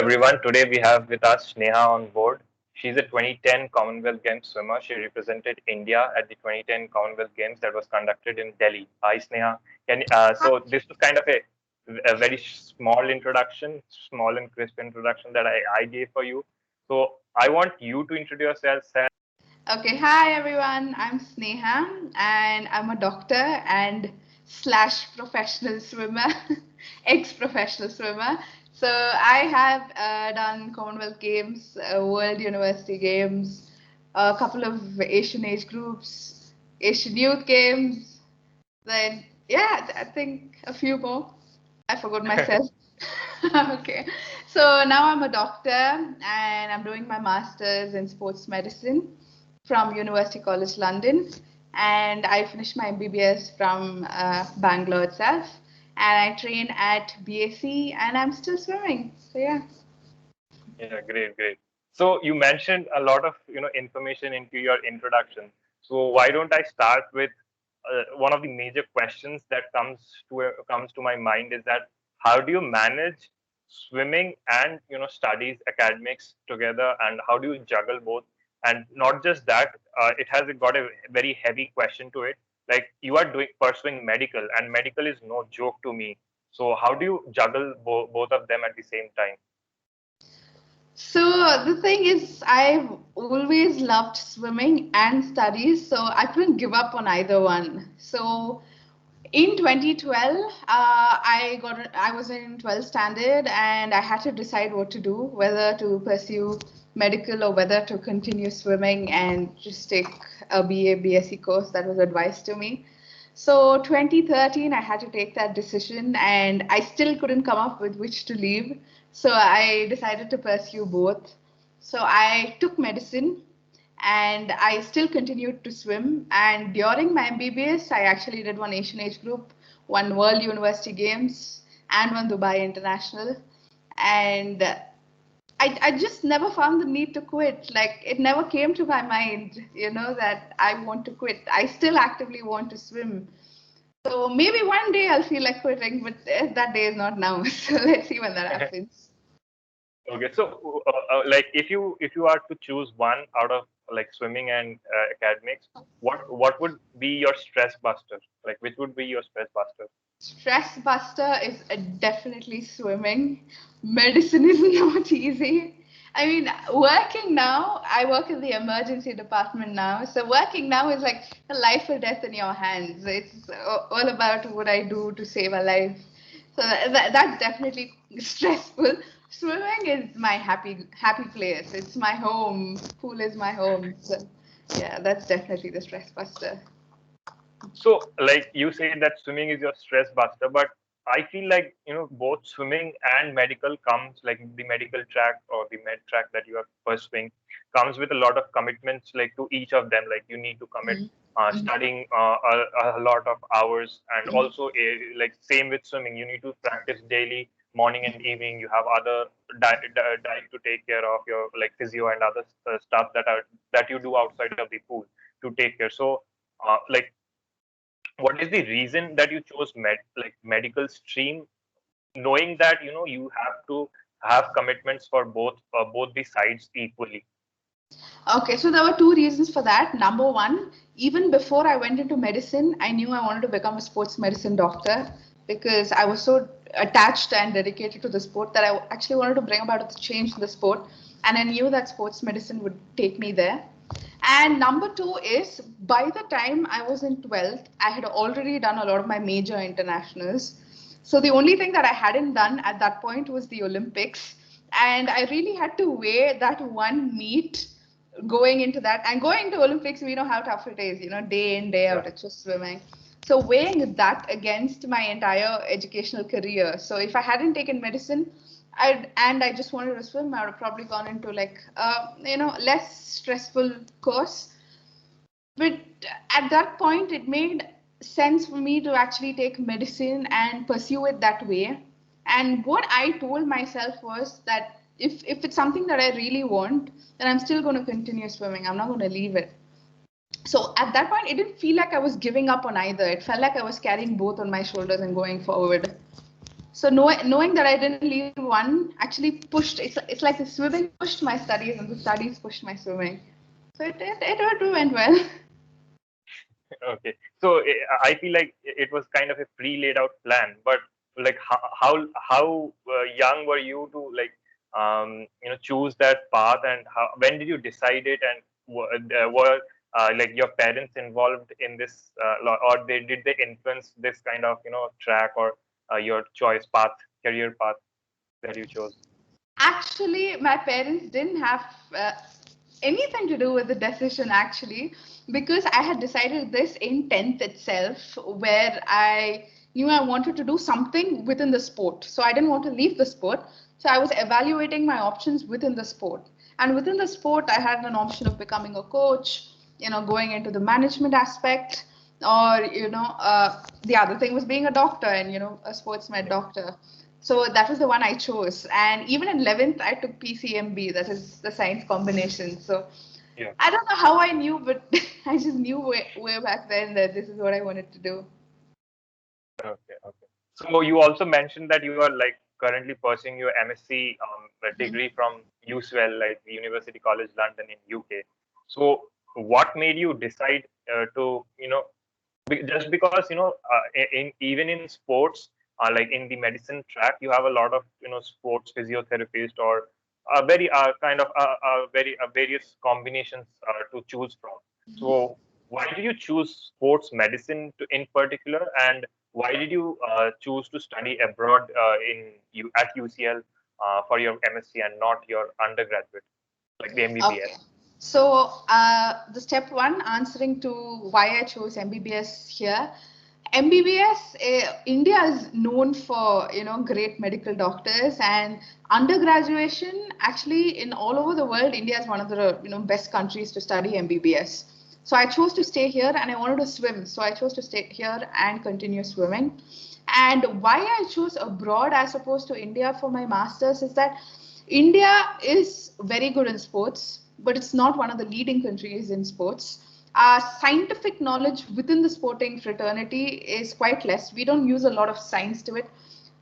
everyone. Today we have with us Sneha on board. She's a 2010 Commonwealth Games swimmer. She represented India at the 2010 Commonwealth Games that was conducted in Delhi. Hi, Sneha. So this was kind of a very small introduction, small and crisp introduction that I gave for you. So I want you to introduce yourself. Okay, hi everyone. I'm Sneha and I'm a doctor and slash professional swimmer, ex-professional swimmer. So I have done Commonwealth Games, World University Games, a couple of Asian age groups, Asian Youth Games. Then yeah, I think a few more. I forgot myself. Okay, so now I'm a doctor and I'm doing my master's in sports medicine from University College London, and I finished my MBBS from Bangalore itself, and I train at BAC, and I'm still swimming. So yeah. Yeah, great, great. So you mentioned a lot of information into your introduction. So why don't I start with one of the major questions that comes to my mind is that how do you manage swimming and studies academics together, and how do you juggle both? And not just that, it has got a very heavy question to it. Like you are doing pursuing medical, and medical is no joke to me. So how do you juggle both of them at the same time? So the thing is, I've always loved swimming and studies, so I couldn't give up on either one. So in 2012, I was in 12th standard and I had to decide what to do, whether to pursue medical or whether to continue swimming and just take a BA BSc course that was advised to me. So 2013, I had to take that decision and I still couldn't come up with which to leave. So I decided to pursue both. So I took medicine and I still continued to swim. And during my MBBS, I actually did one Asian age group, one World University Games, and one Dubai International. And I just never found the need to quit. Like it never came to my mind, that I want to quit. I still actively want to swim. So maybe one day I'll feel like quitting, but that day is not now. So let's see when that happens. Okay, so like if you are to choose one out of like swimming and academics, what would be your stress buster? Like which would be your stress buster? Stress buster is definitely swimming. Medicine is not easy. I mean, working now, I work in the emergency department now. So working now is like a life or death in your hands. It's all about what I do to save a life. So that's definitely stressful. Swimming is my happy place. It's my home. Pool is my home. So yeah, that's definitely the stress buster. So like you say that swimming is your stress buster, but I feel like both swimming and medical comes like the medical track or the med track that you are pursuing comes with a lot of commitments like to each of them. Like you need to commit studying a lot of hours, and also like same with swimming, you need to practice daily, morning and evening. You have other diet to take care of, your like physio and other stuff that you do outside of the pool to take care. So like what is the reason that you chose medical stream, knowing that you have to have commitments for both the sides equally? Okay, so there were two reasons for that. Number one, even before I went into medicine, I knew I wanted to become a sports medicine doctor because I was so attached and dedicated to the sport that I actually wanted to bring about the change in the sport. And I knew that sports medicine would take me there. And number two is by the time I was in 12th, I had already done a lot of my major internationals. So the only thing that I hadn't done at that point was the Olympics. And I really had to weigh that one meet going into that and going to Olympics. We know how tough it is, day in, day out, Yeah. it's just swimming. So weighing that against my entire educational career. So if I hadn't taken medicine, I just wanted to swim, I would have probably gone into like less stressful course. But at that point, it made sense for me to actually take medicine and pursue it that way. And what I told myself was that if it's something that I really want, then I'm still going to continue swimming. I'm not going to leave it. So at that point, it didn't feel like I was giving up on either. It felt like I was carrying both on my shoulders and going forward. So knowing that I didn't leave one actually pushed. It's like the swimming pushed my studies and the studies pushed my swimming. So it went well. Okay. So I feel like it was kind of a pre-laid out plan, but like how young were you to like choose that path, and how when did you decide it, and were like your parents involved in this, or did they influence this kind of track, or your choice path, career path that you chose? Actually, my parents didn't have anything to do with the decision actually, because I had decided this in 10th itself, where I knew I wanted to do something within the sport. So I didn't want to leave the sport. So I was evaluating my options within the sport. And within the sport, I had an option of becoming a coach, going into the management aspect, or, the other thing was being a doctor and, a sports med Yeah. doctor. So that was the one I chose. And even in 11th, I took PCMB, that is the science combination. So Yeah. I don't know how I knew, but I just knew way back then that this is what I wanted to do. Okay. Okay. So you also mentioned that you are like currently pursuing your MSc Mhm. degree from UCL, like the University College London in UK. So what made you decide to just because in even in sports, like in the medicine track, you have a lot of sports physiotherapist, or very kind of very various combinations to choose from. So why did you choose sports medicine in particular, and why did you choose to study abroad in you at UCL for your MSc and not your undergraduate, like the Okay. MBBS? So the step one, answering to why I chose MBBS here. MBBS, India is known for great medical doctors, and undergraduation actually in all over the world, India is one of the best countries to study MBBS. So I chose to stay here, and I wanted to swim, so I chose to stay here and continue swimming. And why I chose abroad as opposed to India for my masters is that India is very good in sports, but it's not one of the leading countries in sports. Scientific knowledge within the sporting fraternity is quite less. We don't use a lot of science to it.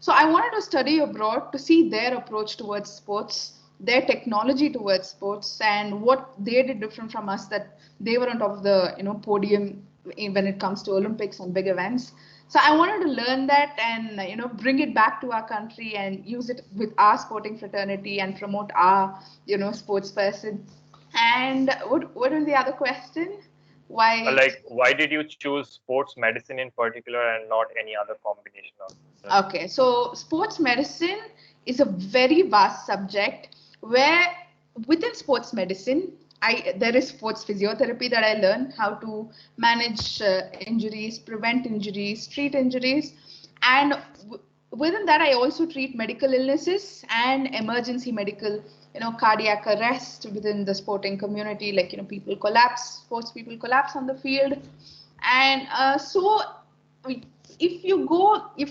So I wanted to study abroad to see their approach towards sports, their technology towards sports, and what they did different from us, that they were on top of the podium when it comes to Olympics and big events. So I wanted to learn that and bring it back to our country and use it with our sporting fraternity and promote our sports person. And what was the other question? Why? Like, why did you choose sports medicine in particular and not any other combination of Okay, so sports medicine is a very vast subject where within sports medicine, I there is sports physiotherapy that I learn how to manage injuries, prevent injuries, treat injuries, and within that I also treat medical illnesses and emergency medical, cardiac arrest within the sporting community, like people collapse, sports people collapse on the field, and so if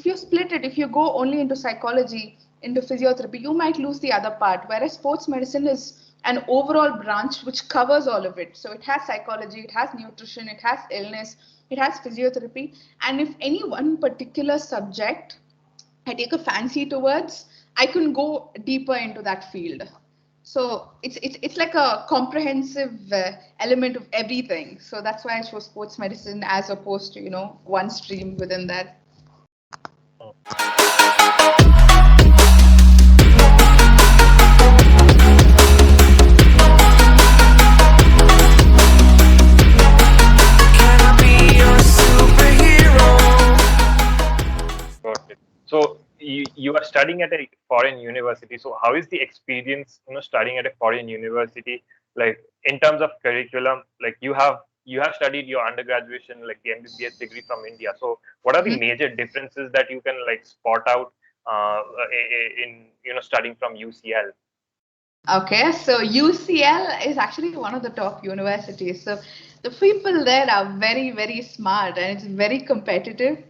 you split it, if you go only into psychology, into physiotherapy, you might lose the other part, whereas sports medicine is an overall branch which covers all of it. So it has psychology, it has nutrition, it has illness, it has physiotherapy, and if any one particular subject I take a fancy towards, I can go deeper into that field. So it's like a comprehensive element of everything. So that's why I chose sports medicine as opposed to one stream within that. uh, got it. So you are studying at a foreign university. So how is the experience, studying at a foreign university? Like in terms of curriculum, like you have studied your undergraduation, like the MBBS degree from India. So what are the Mhm. major differences that you can like spot out in studying from UCL? Okay, so UCL is actually one of the top universities. So the people there are very, very smart and it's very competitive.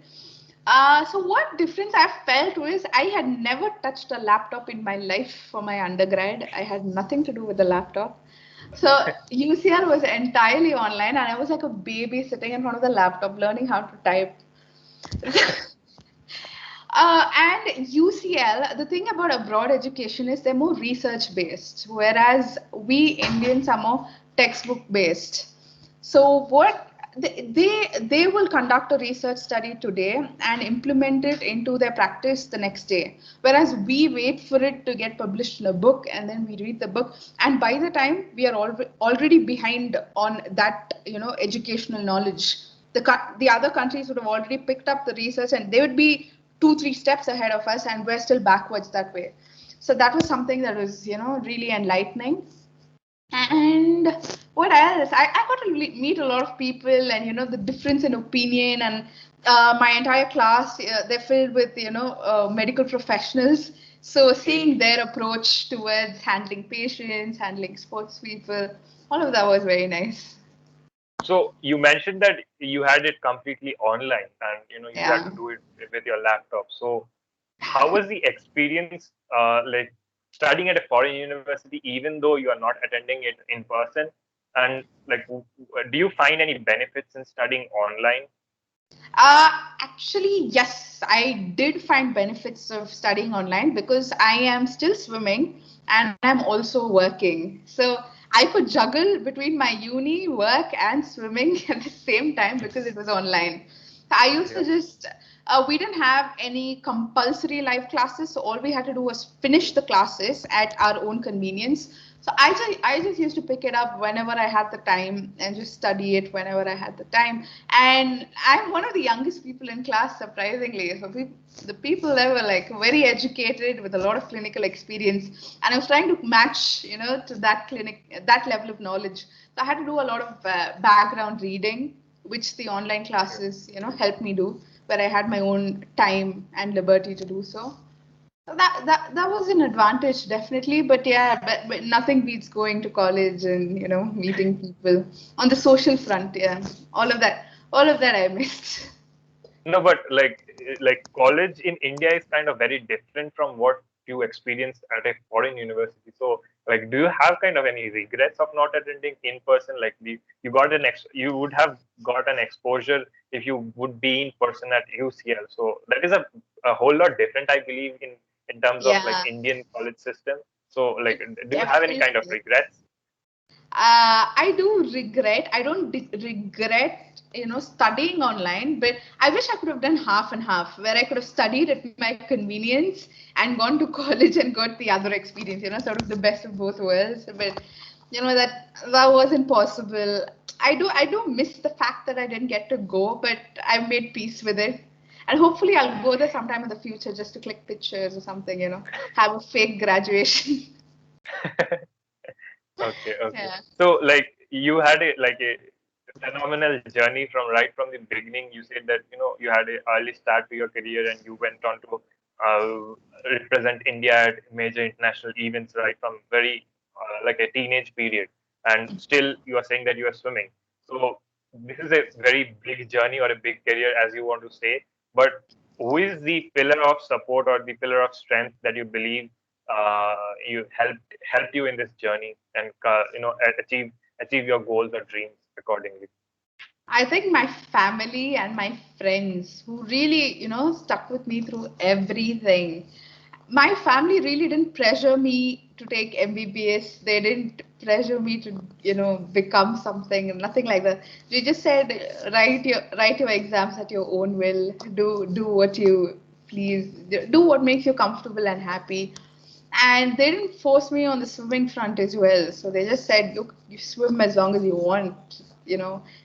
So what difference I felt was I had never touched a laptop in my life for my undergrad. I had nothing to do with the laptop. So UCL was entirely online and I was like a baby sitting in front of the laptop learning how to type. And UCL, the thing about abroad education is they're more research based, whereas we Indians are more textbook based. So what they will conduct a research study today and implement it into their practice the next day, whereas we wait for it to get published in a book and then we read the book, and by the time we are already behind on that educational knowledge. The other countries would have already picked up the research and they would be 2 3 steps ahead of us, and we're still backwards that way. So that was something that was really enlightening. And what else? I got to meet a lot of people, and the difference in opinion, and my entire class, they're filled with medical professionals. So seeing their approach towards handling patients, handling sports people, all of that was very nice. So you mentioned that you had it completely online, and you had Yeah. to do it with your laptop. So how was the experience, like studying at a foreign university, even though you are not attending it in person? And like, do you find any benefits in studying online? Actually, yes, I did find benefits of studying online because I am still swimming and I'm also working. So I could juggle between my uni, work, and swimming at the same time because it was online. I used to Yeah. just, we didn't have any compulsory live classes, so all we had to do was finish the classes at our own convenience. So I just used to pick it up whenever I had the time and just study it whenever I had the time. And I'm one of the youngest people in class, surprisingly. So the people there were like very educated with a lot of clinical experience, and I was trying to match, to that level of knowledge. So I had to do a lot of background reading, which the online classes, helped me do, where I had my own time and liberty to do so. So that was an advantage, definitely. But yeah, but nothing beats going to college and meeting people on the social front. Yeah, all of that I missed. No, but like college in India is kind of very different from what you experience at a foreign university. So like, do you have kind of any regrets of not attending in person? Like you got you would have got an exposure if you would be in person at UCL. So that is a whole lot different, I believe, in terms of like Yeah, Indian college system. So like, it do you have any definitely kind of is. regrets? I do regret. I don't regret, studying online, but I wish I could have done half and half, where I could have studied at my convenience and gone to college and got the other experience, sort of the best of both worlds. But that wasn't possible. I do miss the fact that I didn't get to go, but I've made peace with it. And hopefully I'll go there sometime in the future just to click pictures or something, have a fake graduation. Okay, okay. Yeah. So like you had a phenomenal journey from the beginning. You said that you had a early start to your career and you went on to represent India at major international events right from very like a teenage period, and still you are saying that you are swimming. So this is a very big journey or a big career as you want to say. But who is the pillar of support or the pillar of strength that you believe uh, you helped you in this journey and achieve your goals or dreams accordingly? I think my family and my friends who really, stuck with me through everything. My family really didn't pressure me to take MBBS. They didn't pressure me to, become something, nothing like that. They just said, write your exams at your own will. Do what you please. Do what makes you comfortable and happy. And they didn't force me on the swimming front as well. So they just said, look, you swim as long as you want,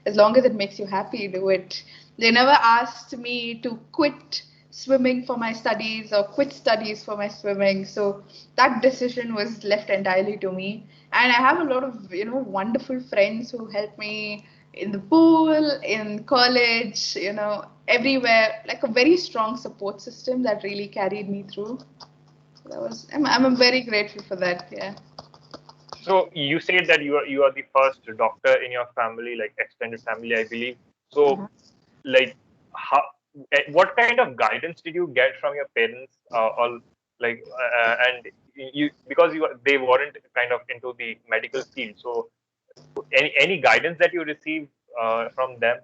as long as it makes you happy, do it. They never asked me to quit swimming for my studies or quit studies for my swimming. So that decision was left entirely to me. And I have a lot of, wonderful friends who help me in the pool, in college, everywhere, like a very strong support system that really carried me through. I'm very grateful for that. Yeah. So you said that you are the first doctor in your family, like extended family, I believe. So like how what kind of guidance did you get from your parents or like and you because they weren't kind of into the medical field, so any guidance that you received from them?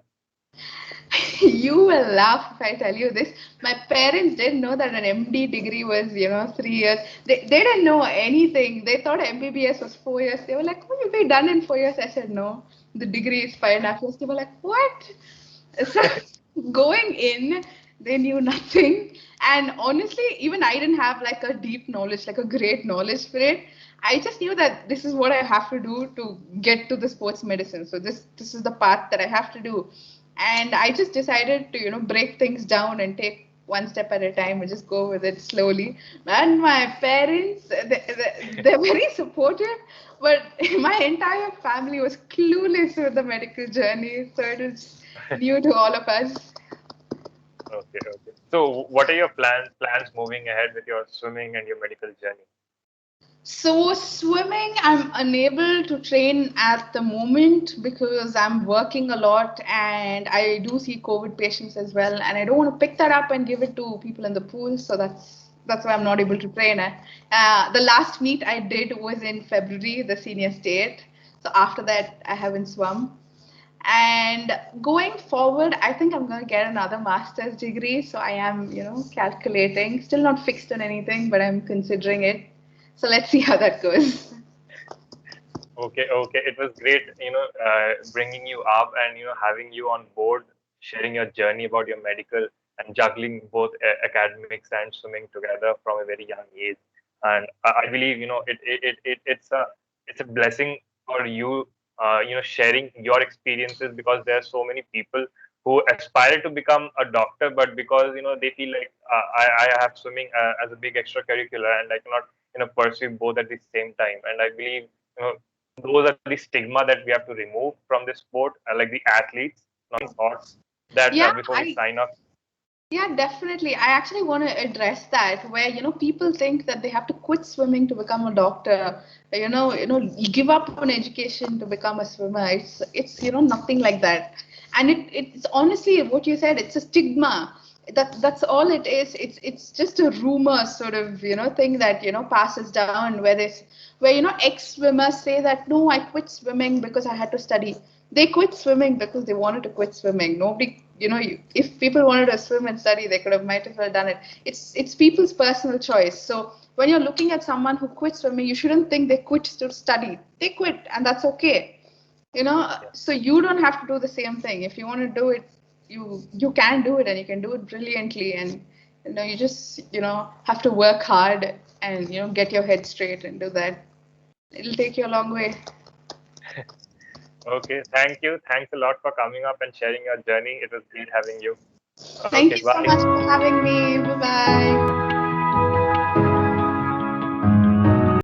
You will laugh if I tell you this. My parents didn't know that an MD degree was, 3 years. They didn't know anything. They thought MBBS was 4 years. They were like, "Oh, you'll be done in 4 years." I said, "No, the degree is 5.5 years." They were like, "What?" So going in, they knew nothing. And honestly, even I didn't have like a deep knowledge, like a great knowledge for it. I just knew that this is what I have to do to get to the sports medicine. So this is the path that I have to do. And I just decided to, break things down and take one step at a time and just go with it slowly. And my parents, they're very supportive, but my entire family was clueless with the medical journey. So it was new to all of us. Okay, okay. So, what are your plans moving ahead with your swimming and your medical journey? So, swimming, I'm unable to train at the moment because I'm working a lot and I do see COVID patients as well. And I don't want to pick that up and give it to people in the pool. So, that's why I'm not able to train. The last meet I did was in February, the senior state. So, after that, I haven't swum. And going forward, I think I'm going to get another master's degree. So I am, calculating. Still not fixed on anything, but I'm considering it. So let's see how that goes. Okay, okay. It was great, bringing you up and having you on board, sharing your journey about your medical and juggling both academics and swimming together from a very young age. And I believe it's a blessing for you, sharing your experiences because there are so many people who aspire to become a doctor, but because they feel like I have swimming as a big extracurricular and I cannot pursue both at the same time. And I believe you know those are the stigma that we have to remove from this sport, like the athletes, not thoughts that Yeah, before we I sign up. Yeah, definitely. I actually want to address that where, people think that they have to quit swimming to become a doctor. You give up on education to become a swimmer. It's nothing like that. And it's honestly what you said, it's a stigma. That's all it is. It's just a rumor sort of, thing that, passes down where, ex-swimmers say that no, I quit swimming because I had to study. They quit swimming because they wanted to quit swimming. Nobody, if people wanted to swim and study, they could have might have well done it. It's people's personal choice. So when you're looking at someone who quit swimming, you shouldn't think they quit to study. They quit, and that's okay. Yeah. So you don't have to do the same thing. If you want to do it, you can do it, and you can do it brilliantly. And you just have to work hard and get your head straight and do that. It'll take you a long way. Okay, thank you. Thanks a lot for coming up and sharing your journey. It was great having you. Okay, Thank you so bye. much for having me. Bye bye.